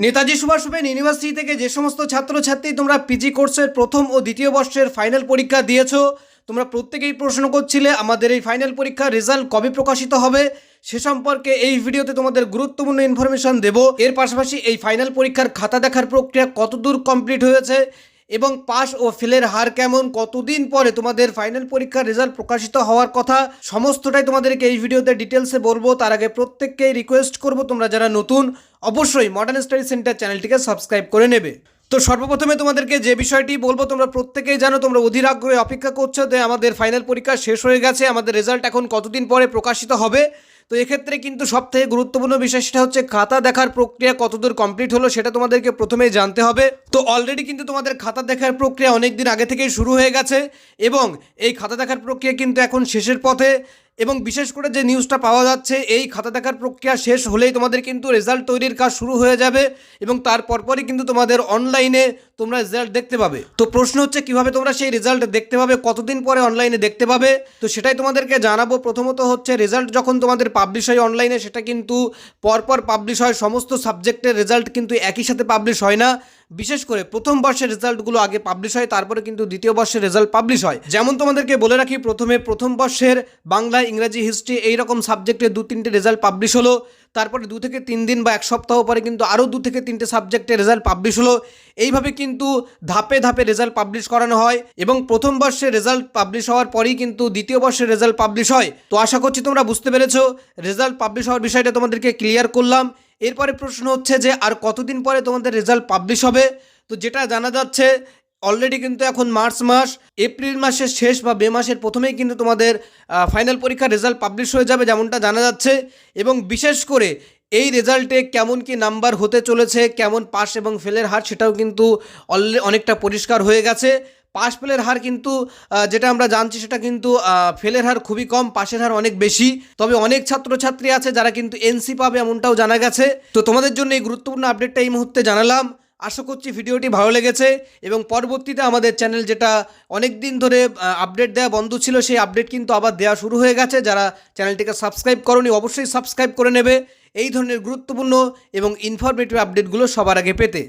Netaji Subhash open university থেকে যে সমস্ত ছাত্রছাত্রী তোমরা পিজি কোর্সের প্রথম ও দ্বিতীয় বর্ষের ফাইনাল পরীক্ষা দিয়েছো, তোমরা প্রত্যেকেই প্রশ্ন করছিলে আমাদের এই ফাইনাল পরীক্ষার রেজাল্ট কবে প্রকাশিত হবে। সে সম্পর্কে এই ভিডিওতে তোমাদের গুরুত্বপূর্ণ ইনফরমেশন দেব। এর পাশাপাশি এই ফাইনাল পরীক্ষার খাতা দেখার প্রক্রিয়া কতদূর কমপ্লিট হয়েছে এবং পাস ও ফেলের হার কেমন, কতদিন পরে তোমাদের ফাইনাল পরীক্ষার রেজাল্ট প্রকাশিত হওয়ার কথা, সমস্তটাই তোমাদেরকে এই ভিডিওতে ডিটেলসে বলবো। তার আগে প্রত্যেককেই রিকোয়েস্ট করব, তোমরা যারা নতুন অবশ্যই মডার্ন স্টাডি সেন্টার চ্যানেলটিকে সাবস্ক্রাইব করে নেবে। তো সর্বপ্রথমে তোমাদেরকে যে বিষয়টি বলবো, তোমরা প্রত্যেকেই জানো, তোমরা অধীর আগ্রহে অপেক্ষা করছো যে আমাদের ফাইনাল পরীক্ষা শেষ হয়ে গেছে, আমাদের রেজাল্ট এখন কতদিন পরে প্রকাশিত হবে। তো এক্ষেত্রে কিন্তু সবথেকে গুরুত্বপূর্ণ বিষয় সেটা হচ্ছে খাতা দেখার প্রক্রিয়া কতদূর কমপ্লিট হলো সেটা তোমাদেরকে প্রথমেই জানতে হবে। তো অলরেডি কিন্তু তোমাদের খাতা দেখার প্রক্রিয়া অনেক দিন আগে থেকেই শুরু হয়ে গেছে এবং এই খাতা দেখার প্রক্রিয়া কিন্তু এখন শেষের পথে। এবং বিশেষ করে যে নিউজটা পাওয়া যাচ্ছে, এই খাতা দেখার প্রক্রিয়া শেষ হলেই তোমাদের কিন্তু রেজাল্ট তৈরির কাজ শুরু হয়ে যাবে এবং তার পরপরই কিন্তু তোমাদের অনলাইনে তোমরা রেজাল্ট দেখতে পাবে। তো প্রশ্ন হচ্ছে কিভাবে তোমরা সেই রেজাল্ট দেখতে পাবে, কতদিন পরে অনলাইনে দেখতে পাবে। তো সেটাই তোমাদেরকে জানাবো। প্রথমত হচ্ছে রেজাল্ট যখন তোমাদের পাবলিশ হয় অনলাইনে, সেটা কিন্তু পরপর পাবলিশ হয়। সমস্ত সাবজেক্টের রেজাল্ট কিন্তু একই সাথে পাবলিশ হয় না। বিশেষ করে প্রথম বর্ষের রেজাল্টগুলো আগে পাবলিশ হয়, তারপরে কিন্তু দ্বিতীয় বর্ষের রেজাল্ট পাবলিশ হয়। যেমন তোমাদেরকে বলে রাখি, প্রথম বর্ষের বাংলা, ইংরাজি, হিস্ট্রি এইরকম সাবজেক্টে 2-3টে রেজাল্ট পাবলিশ হলো। তারপরে 2 থেকে 3 দিন বা 1 সপ্তাহ পরে কিন্তু আরও 2 থেকে 3টে সাবজেক্টের রেজাল্ট পাবলিশ হলো। এইভাবে কিন্তু ধাপে ধাপে রেজাল্ট পাবলিশ করানো হয় এবং প্রথম বর্ষের রেজাল্ট পাবলিশ হওয়ার পরেই কিন্তু দ্বিতীয় বর্ষের রেজাল্ট পাবলিশ হয়। তো আশা করছি তোমরা বুঝতে পেরেছো। রেজাল্ট পাবলিশ হওয়ার বিষয়টা তোমাদেরকে ক্লিয়ার করলাম। এরপরে প্রশ্ন হচ্ছে যে আর কতদিন পরে তোমাদের রেজাল্ট পাবলিশ হবে। তো যেটা জানা যাচ্ছে, অলরেডি কিন্তু এখন মার্চ মাস, এপ্রিল মাসের শেষ বা মে মাসের প্রথমেই কিন্তু তোমাদের ফাইনাল পরীক্ষার রেজাল্ট পাবলিশ হয়ে যাবে, যেমনটা জানা যাচ্ছে। এবং বিশেষ করে এই রেজাল্টে কেমন কি নাম্বার হতে চলেছে, কেমন পাস এবং ফেলের হার, সেটাও কিন্তু অনেকটা পরিষ্কার হয়ে গেছে। পাস ফেলের হার কিন্তু যেটা আমরা জানছি, সেটা কিন্তু ফেলের হার খুবই কম, পাশের হার অনেক বেশি। তবে অনেক ছাত্রছাত্রী আছে যারা কিন্তু এনসি পাবে, এমনটাও জানা গেছে। তো তোমাদের জন্য এই গুরুত্বপূর্ণ আপডেটটা এই মুহূর্তে জানালাম। আশা করছি ভিডিওটি ভালো লেগেছে এবং পরবর্তীতে আমাদের চ্যানেল, যেটা অনেক দিন ধরে আপডেট দেওয়া বন্ধ ছিল, সেই আপডেট কিন্তু আবার দেওয়া শুরু হয়ে গেছে। যারা চ্যানেলটিকে সাবস্ক্রাইব করোনি অবশ্যই সাবস্ক্রাইব করে নেবে এই ধরনের গুরুত্বপূর্ণ এবং ইনফরমেটিভ আপডেটগুলো সবার আগে পেতে।